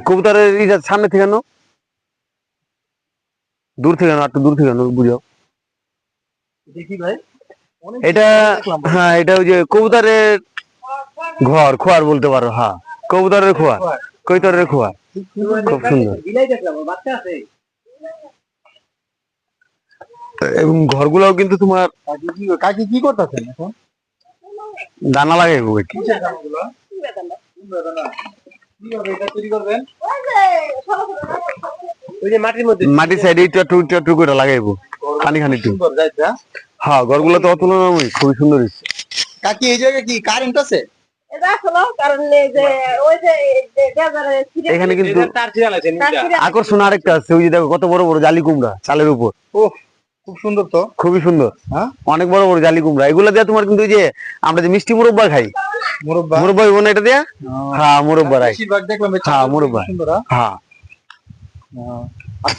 কবুতরের সামনে থেকে নো, দূর থেকে নো, একটু দূর থেকে নো, বুঝাও। দেখি ভাই এটা হ্যাঁ, এটা ওই যে কবুতরের ঘর, খোয়ার বলতে পারো। হ্যাঁ, কবুতরের খোয়া, কৈতরের খোয়া, খুব সুন্দর। বিলাই দেখলাম, বাচ্চা আছে। এবং ঘরগুলাও কিন্তু তোমার কাকি কি করতেছেন এখন? দানা লাগাইবো। কিসের দানাগুলো? দানা কিভাবে এটা তৈরি করবেন? ওই যে মাটির মধ্যে, মাটির সাইডে একটু একটু একটু করে লাগাইবো, খানি খানি একটু। সুন্দর যাইছে। হ্যাঁ, ঘরগুলো তো অতুলনীয়, খুবই সুন্দর হচ্ছে। কাকি এই জায়গায় কি কারেন্ট আছে? এখানে কিন্তু আকর্ষণ আরেকটা আছে, ওই যে দেখো কত বড় বড় জালি কুমড়া চালের উপর। ও খুব সুন্দর তো, খুবই সুন্দর। হ্যাঁ, অনেক বড় বড় জালি কুমড়া, এগুলো দিয়ে তোমার কিন্তু ওই যে আমরা যে মিষ্টি মুরব্বা খাই, মুরব্বা মুরব্বা হইব না এটা দিয়া? হ্যাঁ, মুরব্বা রাই। বেশিরভাগ দেখলাম হ্যাঁ, মুরব্বা। সুন্দর। হ্যাঁ। আর